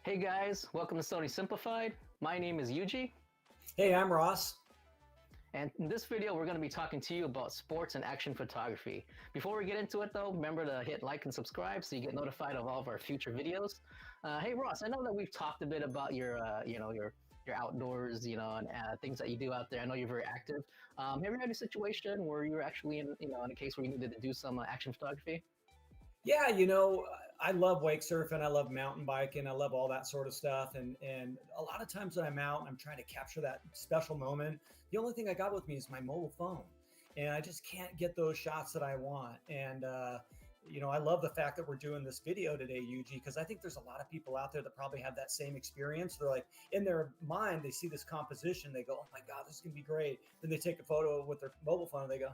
Hey guys, welcome to Sony Simplified. My name is Yuji, Hey, I'm Ross. and in this video we're going to be talking to you about sports and action photography. Before we get into it though, remember to hit like and subscribe so you get notified of all of our future videos. Hey Ross, I know that we've talked a bit about your outdoors, and things that you do out there. I know you're very active. Have you had a situation where you were actually in a case where you needed to do some action photography? Yeah, I love wake surfing. I love mountain biking. I love all that sort of stuff. And a lot of times when I'm out and I'm trying to capture that special moment, the only thing I got with me is my mobile phone. And I just can't get those shots that I want. And, I love the fact that we're doing this video today, Yuji, because I think there's a lot of people out there that probably have that same experience. They're like, in their mind, they see this composition. They go, oh my God, this is going to be great. Then they take a photo with their mobile phone and they go,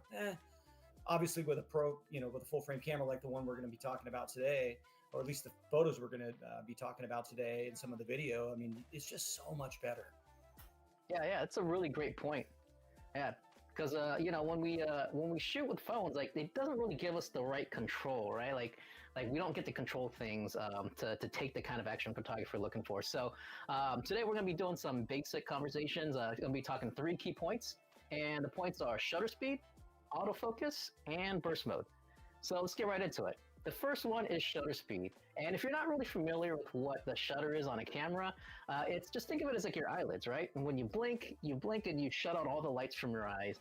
obviously with with a full frame camera like the one we're going to be talking about today, or at least the photos we're going to be talking about today and some of the video. I mean, it's just so much better. Yeah, it's a really great point. Yeah, because when we shoot with phones, like it doesn't really give us the right control, right? Like we don't get to control things to take the kind of action photography we're looking for. So today we're going to be doing some basic conversations. Going to be talking 3 key points, and the points are shutter speed, autofocus, and burst mode. So let's get right into it. The first one is shutter speed. And if you're not really familiar with what the shutter is on a camera, it's just think of it as like your eyelids, right? And when you blink and you shut out all the lights from your eyes.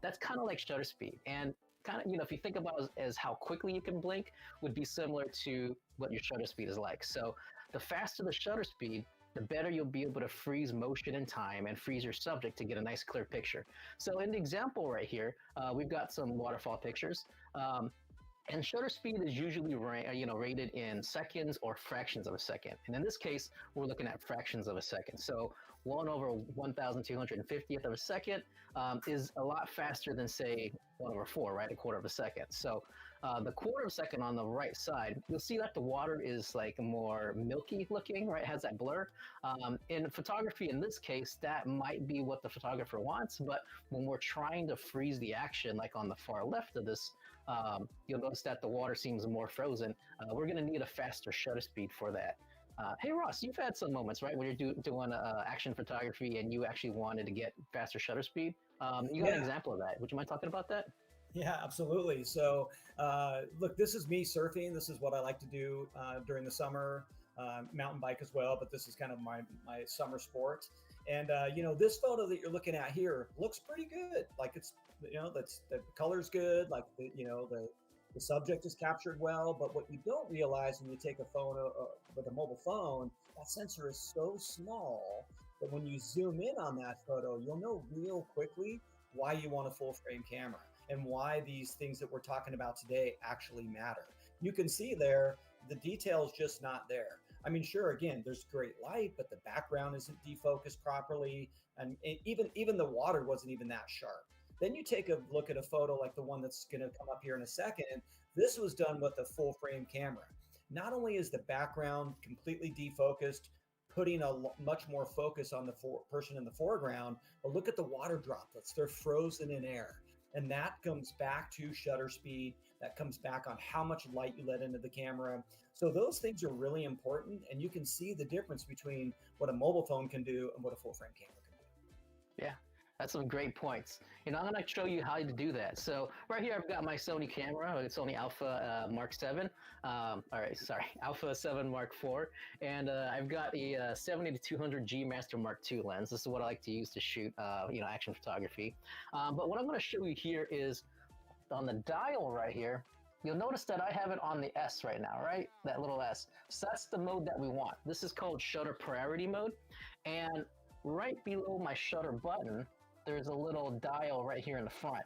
That's kind of like shutter speed. And kind of, if you think about it as how quickly you can blink, would be similar to what your shutter speed is like. So the faster the shutter speed, the better you'll be able to freeze motion and time and freeze your subject to get a nice clear picture. So in the example right here, we've got some waterfall pictures. And shutter speed is usually rated in seconds or fractions of a second. And in this case, we're looking at fractions of a second. So 1 over 1,250th of a second is a lot faster than, say, 1 over 4, right? A quarter of a second. So the quarter of a second on the right side, you'll see that the water is like more milky looking, right? It has that blur. In photography, in this case, that might be what the photographer wants. But when we're trying to freeze the action, like on the far left of this, you'll notice that the water seems more frozen. We're going to need a faster shutter speed for that. Hey Ross, you've had some moments, right, when you're doing action photography and you actually wanted to get faster shutter speed. You got an example of that. Would you mind talking about that? Yeah, absolutely. So, look, this is me surfing. This is what I like to do during the summer, mountain bike as well. But this is kind of my summer sport. And this photo that you're looking at here looks pretty good. Like that's the color's good. Like the subject is captured well. But what you don't realize when you take a photo with a mobile phone, that sensor is so small that when you zoom in on that photo, you'll know real quickly why you want a full frame camera and why these things that we're talking about today actually matter. You can see there, the detail's just not there. I mean, sure, again, there's great light, but the background isn't defocused properly. And even the water wasn't even that sharp. Then you take a look at a photo like the one that's going to come up here in a second. This was done with a full frame camera. Not only is the background completely defocused, putting much more focus on the person in the foreground, but look at the water droplets. They're frozen in air. And that comes back to shutter speed. That comes back on how much light you let into the camera. So those things are really important. And you can see the difference between what a mobile phone can do and what a full frame camera can do. Yeah, that's some great points. I'm going to show you how to do that. So right here, I've got my Sony camera, it's Sony Alpha Mark 7. Alpha 7 Mark 4. And I've got a 70 to 200 G Master Mark 2 lens. This is what I like to use to shoot, action photography. But what I'm going to show you here is on the dial right here. You'll notice that I have it on the S right now, right? That little S. So that's the mode that we want. This is called shutter priority mode. And right below my shutter button, there's a little dial right here in the front.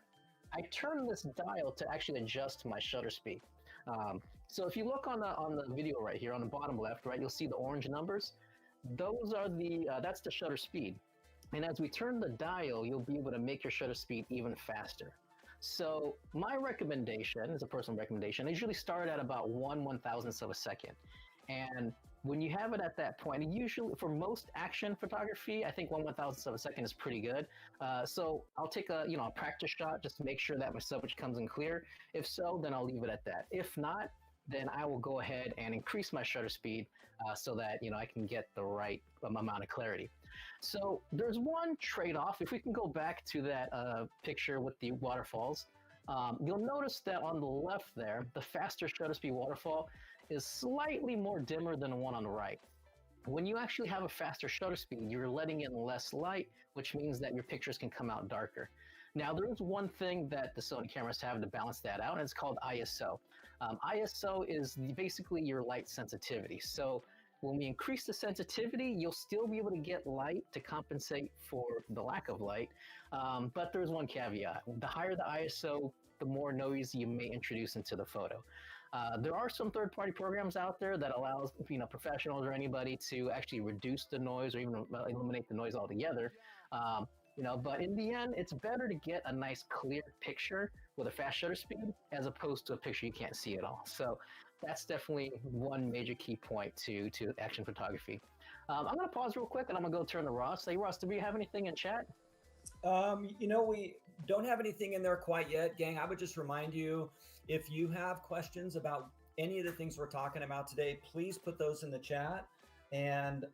I turn this dial to actually adjust my shutter speed. So if you look on the video right here on the bottom left, right, you'll see the orange numbers. Those are that's the shutter speed. And as we turn the dial, you'll be able to make your shutter speed even faster. So my recommendation, is a personal recommendation, I usually start at about 1/1000th of a second. And when you have it at that point, and usually for most action photography, I think 1/1000th of a second is pretty good. So I'll take a practice shot just to make sure that my subject comes in clear. If so, then I'll leave it at that. If not, then I will go ahead and increase my shutter speed so that I can get the right amount of clarity. So there's one trade-off. If we can go back to that picture with the waterfalls, you'll notice that on the left there, the faster shutter speed waterfall is slightly more dimmer than the one on the right. When you actually have a faster shutter speed, you're letting in less light, which means that your pictures can come out darker. Now, there is one thing that the Sony cameras have to balance that out, and it's called ISO. ISO is basically your light sensitivity. So when we increase the sensitivity, you'll still be able to get light to compensate for the lack of light. But there's one caveat. The higher the ISO, the more noise you may introduce into the photo. There are some third-party programs out there that allows professionals or anybody to actually reduce the noise or even eliminate the noise altogether. But in the end, it's better to get a nice clear picture with a fast shutter speed as opposed to a picture you can't see at all. So that's definitely one major key point to action photography. I'm going to pause real quick and I'm going to go turn to Ross. Hey, Ross, do we have anything in chat? We don't have anything in there quite yet, gang. I would just remind you, if you have questions about any of the things we're talking about today, please put those in the chat. And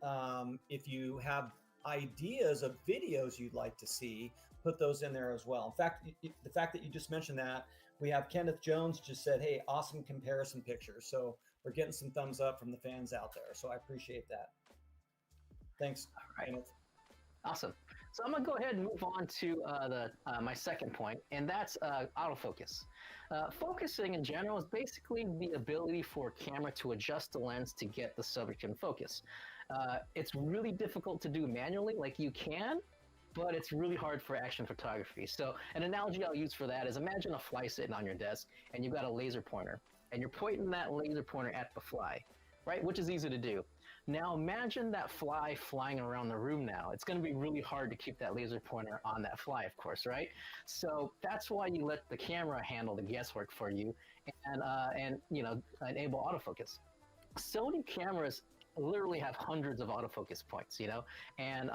if you have ideas of videos you'd like to see, put those in there as well. In fact, the fact that you just mentioned that, we have Kenneth Jones just said, hey, awesome comparison pictures. So we're getting some thumbs up from the fans out there. So I appreciate that. Thanks, All right. Kenneth. Awesome. So I'm going to go ahead and move on to my second point, and that's autofocus. Focusing in general is basically the ability for a camera to adjust the lens to get the subject in focus. It's really difficult to do manually, like you can, but it's really hard for action photography. So an analogy I'll use for that is imagine a fly sitting on your desk and you've got a laser pointer and you're pointing that laser pointer at the fly, right? Which is easy to do. Now imagine that fly flying around the room now. It's going to be really hard to keep that laser pointer on that fly, of course, right? So that's why you let the camera handle the guesswork for you and enable autofocus. Sony cameras literally have hundreds of autofocus points, and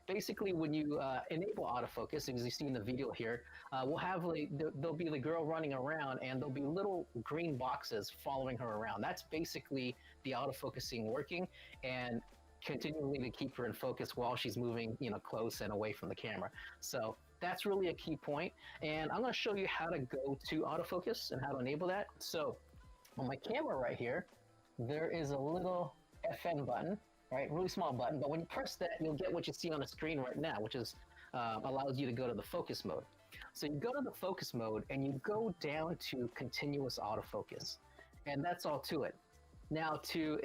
basically when you enable autofocus, as you see in the video here, we'll have there'll be the girl running around and there'll be little green boxes following her around. That's basically the autofocusing working and continually to keep her in focus while she's moving, close and away from the camera. So that's really a key point. And I'm going to show you how to go to autofocus and how to enable that. So on my camera right here, there is a little FN button, right? Really small button, but when you press that, you'll get what you see on the screen right now, which is allows you to go to the focus mode. So you go to the focus mode and you go down to continuous autofocus, and that's all to it. Now to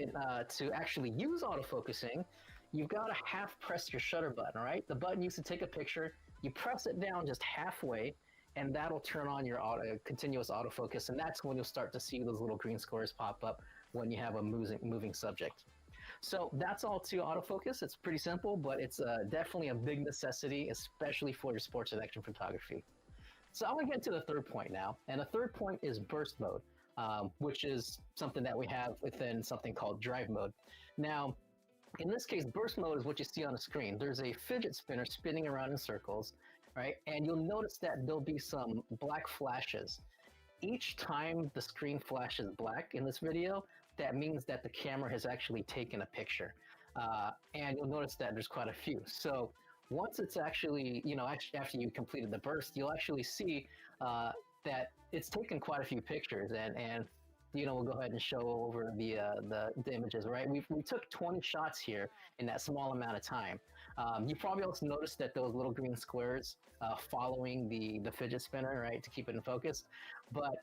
actually use autofocusing, you've got to half press your shutter button, right? The button used to take a picture, you press it down just halfway, and that'll turn on your continuous autofocus, and that's when you'll start to see those little green squares pop up when you have a moving subject. So that's all to autofocus. It's pretty simple, but it's definitely a big necessity, especially for your sports and action photography. So I want to get to the third point now, and the third point is burst mode, which is something that we have within something called drive mode. Now, in this case, burst mode is what you see on the screen. There's a fidget spinner spinning around in circles, right? And you'll notice that there'll be some black flashes. Each time the screen flashes black in this video, that means that the camera has actually taken a picture. And you'll notice that there's quite a few. So once it's actually, after you completed the burst, you'll actually see that it's taken quite a few pictures. And we'll go ahead and show over the images, right? We took 20 shots here in that small amount of time. You probably also noticed that those little green squares following the fidget spinner, right, to keep it in focus. But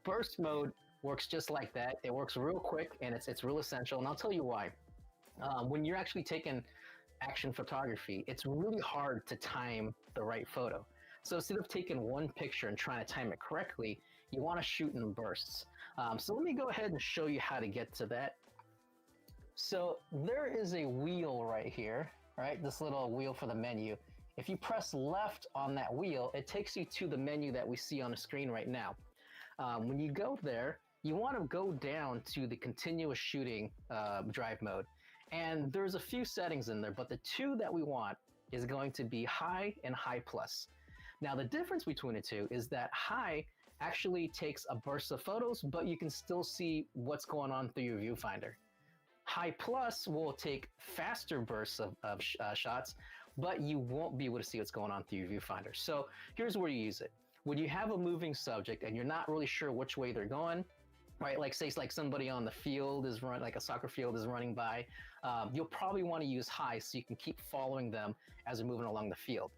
burst mode works just like that. It works real quick, and it's real essential. And I'll tell you why. When you're actually taking action photography, it's really hard to time the right photo. So instead of taking one picture and trying to time it correctly, you want to shoot in bursts. So let me go ahead and show you how to get to that. So there is a wheel right here, right? This little wheel for the menu. If you press left on that wheel, it takes you to the menu that we see on the screen right now. When you go there, you want to go down to the continuous shooting drive mode. And there's a few settings in there, but the two that we want is going to be high and high plus. Now, the difference between the two is that high actually takes a burst of photos, but you can still see what's going on through your viewfinder. High Plus will take faster bursts of shots, but you won't be able to see what's going on through your viewfinder. So here's where you use it. When you have a moving subject and you're not really sure which way they're going, right? Like say like somebody on the field is running, like a soccer field is running by, you'll probably want to use high so you can keep following them as they're moving along the field.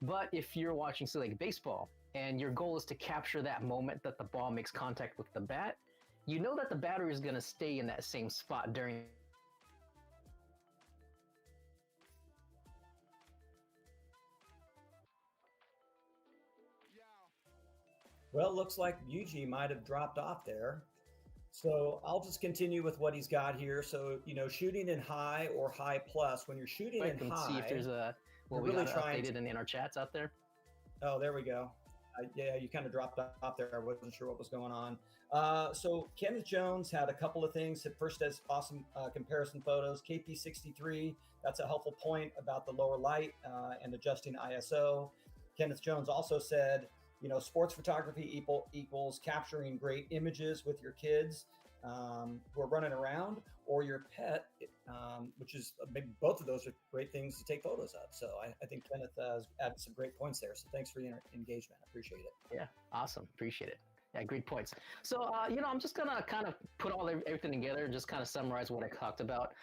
But if you're watching, say like baseball, and your goal is to capture that moment that the ball makes contact with the bat, you know that the batter is going to stay in that same spot during. Well, looks like Yuji might have dropped off there. So I'll just continue with what he's got here. So, shooting in high or high plus, when you're shooting in high, see if there's what we really got updated in our chats out there. Oh, there we go. Yeah, you kind of dropped off there. I wasn't sure what was going on. So Kenneth Jones had a couple of things. At first, as awesome comparison photos. KP63, that's a helpful point about the lower light and adjusting ISO. Kenneth Jones also said, sports photography equals capturing great images with your kids who are running around, or your pet, which is maybe both of those are great things to take photos of. So I think Kenneth has added some great points there. So thanks for your engagement. I appreciate it. Yeah, awesome. Appreciate it. Yeah, great points. So, I'm just going to kind of put everything together and just kind of summarize what I talked about.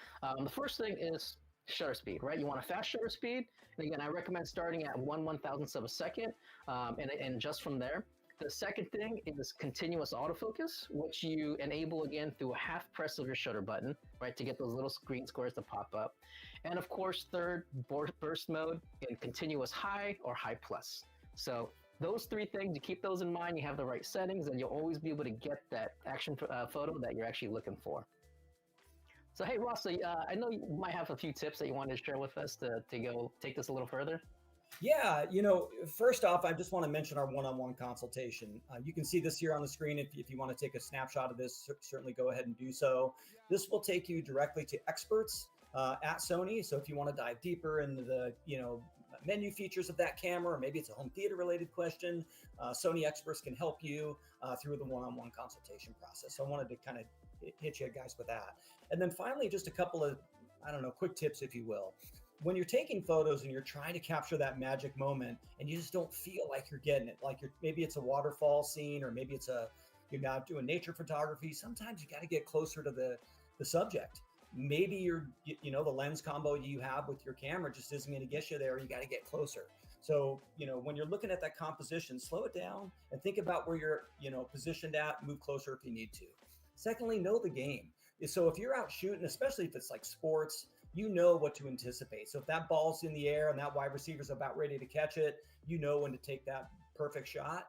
The first thing is shutter speed, right? You want a fast shutter speed. And again, I recommend starting at 1/1000th of a second and just from there. The second thing is continuous autofocus, which you enable again through a half press of your shutter button, right, to get those little green squares to pop up. And of course, third, burst mode in continuous high or high plus. So those three things, you keep those in mind, you have the right settings, and you'll always be able to get that action photo that you're actually looking for. So, hey, Ross, I know you might have a few tips that you wanted to share with us to go take this a little further. Yeah, first off, I just want to mention our one-on-one consultation. You can see this here on the screen. If you want to take a snapshot of this, certainly go ahead and do so. This will take you directly to experts at Sony. So if you want to dive deeper into the, menu features of that camera, or maybe it's a home theater related question, Sony experts can help you through the one-on-one consultation process. So I wanted to kind of hit you guys with that. And then finally, just a couple of, quick tips, if you will. When you're taking photos and you're trying to capture that magic moment and you just don't feel like you're getting it, like maybe it's a waterfall scene, or maybe you're now doing nature photography. Sometimes you got to get closer to the subject. Maybe the lens combo you have with your camera just isn't going to get you there. You got to get closer. So, when you're looking at that composition, slow it down and think about where you're, positioned at, move closer if you need to. Secondly, know the game. So if you're out shooting, especially if it's like sports, you know what to anticipate. So if that ball's in the air and that wide receiver's about ready to catch it, you know when to take that perfect shot.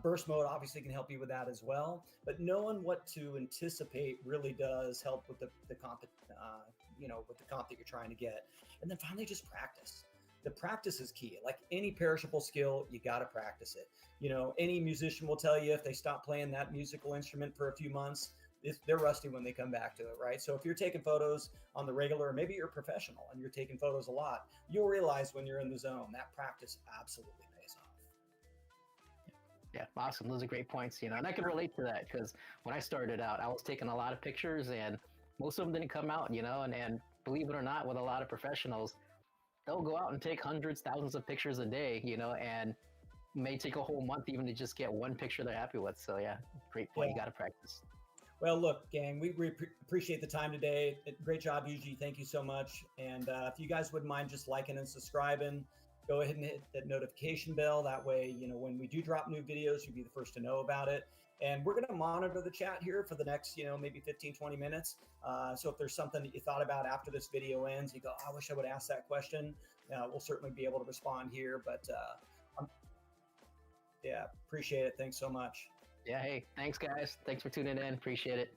Burst mode obviously can help you with that as well. But knowing what to anticipate really does help with the comp, with the comp that you're trying to get. And then finally, just practice. The practice is key. Like any perishable skill, you got to practice it. Any musician will tell you if they stop playing that musical instrument for a few months, they're rusty when they come back to it, right? So if you're taking photos on the regular, or maybe you're a professional and you're taking photos a lot, you'll realize when you're in the zone, that practice absolutely pays off. Yeah, awesome. Those are great points, and I can relate to that because when I started out, I was taking a lot of pictures and most of them didn't come out, and believe it or not, with a lot of professionals, they'll go out and take hundreds, thousands of pictures a day, and may take a whole month even to just get one picture they're happy with. So yeah, great point. Yeah. You got to practice. Well, look, gang, we appreciate the time today. Great job, Yuji. Thank you so much. And if you guys wouldn't mind just liking and subscribing, go ahead and hit that notification bell. That way, when we do drop new videos, you'll be the first to know about it. And we're going to monitor the chat here for the next, maybe 15, 20 minutes. So if there's something that you thought about after this video ends, you go, I wish I would ask that question. We'll certainly be able to respond here. But yeah, appreciate it. Thanks so much. Yeah. Hey, thanks, guys. Thanks for tuning in. Appreciate it.